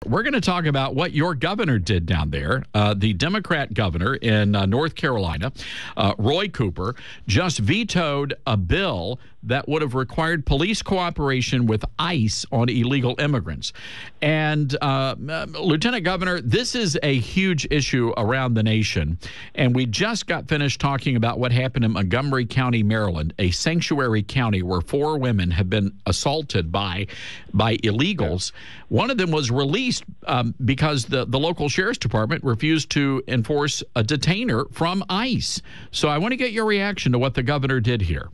we're going to talk about what your governor did down there. The Democrat governor in North Carolina, Roy Cooper, just vetoed a bill that would have required police cooperation with ICE on illegal immigrants. And Lieutenant Governor, this is a huge issue around the nation. And we just got finished talking about what happened in Montgomery County, Maryland, a sanctuary county where 4 women have been assaulted by illegals. One of them was released because the local sheriff's department refused to enforce a detainer from ICE. So I want to get your reaction to what the governor did here.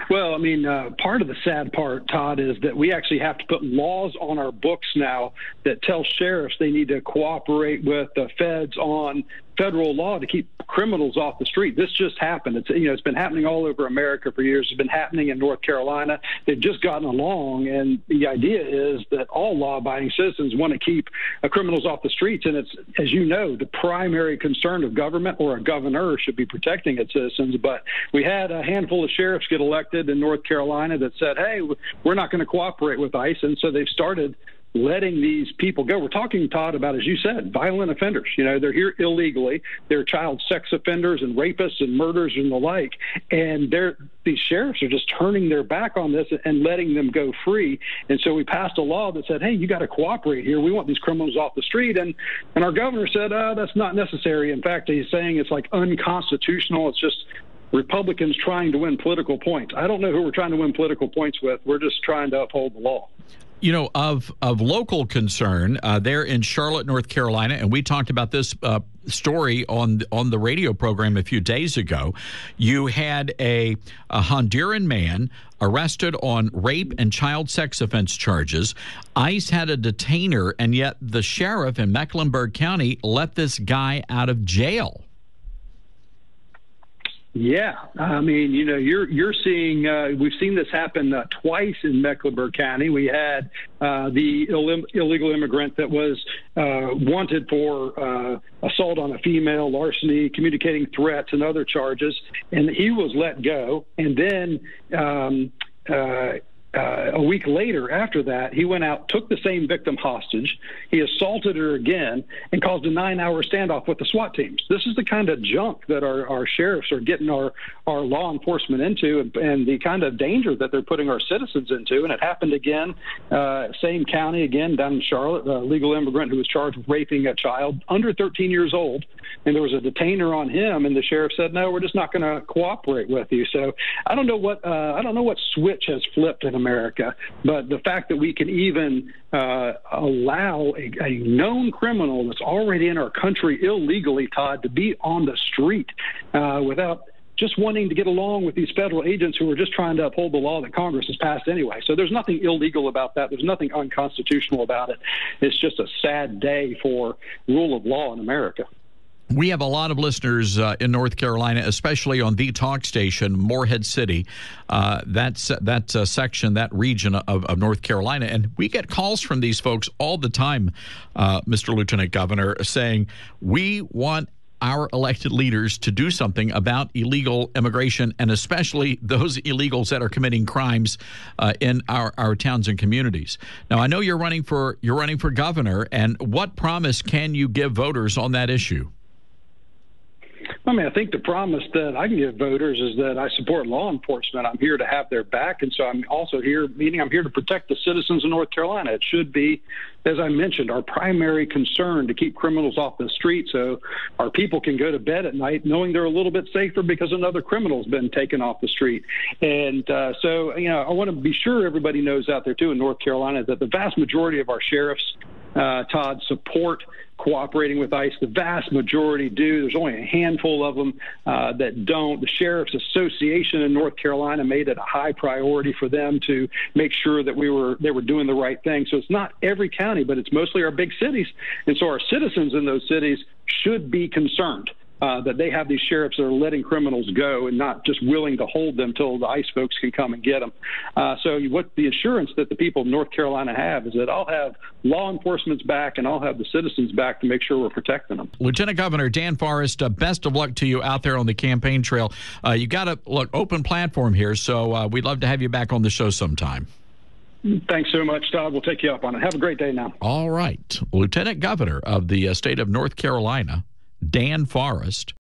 Well, I mean, part of the sad part, Todd, is that we actually have to put laws on our books now that tell sheriffs they need to cooperate with the feds on federal law to keep criminals off the street. This just happened. It's been happening all over America for years. It's been happening in North Carolina. They've just gotten along, and the idea is that all law-abiding citizens want to keep criminals off the streets. And it's, as you know, the primary concern of government or a governor should be protecting its citizens. But we had a handful of sheriffs get elected in North Carolina that said, hey, we're not going to cooperate with ICE. And so they've started letting these people go. We're talking, Todd, about, as you said, violent offenders. They're here illegally. They're child sex offenders and rapists and murderers and the like. And these sheriffs are just turning their back on this and letting them go free. And so we passed a law that said, hey, you got to cooperate here. We want these criminals off the street. And our governor said, that's not necessary. In fact, he's saying it's like unconstitutional. It's just Republicans trying to win political points. I don't know who we're trying to win political points with. We're just trying to uphold the law. Of local concern there in Charlotte, North Carolina, and we talked about this story on the radio program a few days ago. You had a Honduran man arrested on rape and child sex offense charges. ICE had a detainer, and yet the sheriff in Mecklenburg County let this guy out of jail. Yeah, I mean, you're seeing. We've seen this happen twice in Mecklenburg County. We had the illegal immigrant that was wanted for assault on a female, larceny, communicating threats, and other charges, and he was let go. And then a week later, after that, he went out, took the same victim hostage. He assaulted her again and caused a 9-hour standoff with the SWAT teams. This is the kind of junk that our sheriffs are getting our law enforcement into, and the kind of danger that they're putting our citizens into. And it happened again, same county again, down in Charlotte, a legal immigrant who was charged with raping a child under 13 years old. And there was a detainer on him, and the sheriff said, no, we're just not going to cooperate with you. So I don't know what switch has flipped in America, but the fact that we can even allow a known criminal that's already in our country illegally, Todd, to be on the street without just wanting to get along with these federal agents who are just trying to uphold the law that Congress has passed anyway. So there's nothing illegal about that. There's nothing unconstitutional about it. It's just a sad day for rule of law in America. We have a lot of listeners in North Carolina, especially on the talk station, Morehead City, that section, that region of North Carolina. And we get calls from these folks all the time, Mr. Lieutenant Governor, saying we want our elected leaders to do something about illegal immigration, and especially those illegals that are committing crimes in our towns and communities. Now, I know you're running for governor, and what promise can you give voters on that issue? I mean, I think the promise that I can give voters is that I support law enforcement. I'm here to have their back, and so I'm also here, meaning I'm here to protect the citizens of North Carolina. It should be, as I mentioned, our primary concern to keep criminals off the street so our people can go to bed at night knowing they're a little bit safer because another criminal's been taken off the street. And so, I want to be sure everybody knows out there, too, in North Carolina, that the vast majority of our sheriffs, Todd, support cooperating with ICE. The vast majority do. There's only a handful of them that don't. The Sheriff's Association in North Carolina made it a high priority for them to make sure that they were doing the right thing. So it's not every county, but it's mostly our big cities. And so our citizens in those cities should be concerned that they have these sheriffs that are letting criminals go and not just willing to hold them till the ICE folks can come and get them. So what the assurance that the people of North Carolina have is that I'll have law enforcement's back and I'll have the citizens back to make sure we're protecting them. Lieutenant Governor Dan Forest, best of luck to you out there on the campaign trail. You got a open platform here, so we'd love to have you back on the show sometime. Thanks so much, Todd. We'll take you up on it. Have a great day now. All right. Lieutenant Governor of the state of North Carolina, Dan Forest,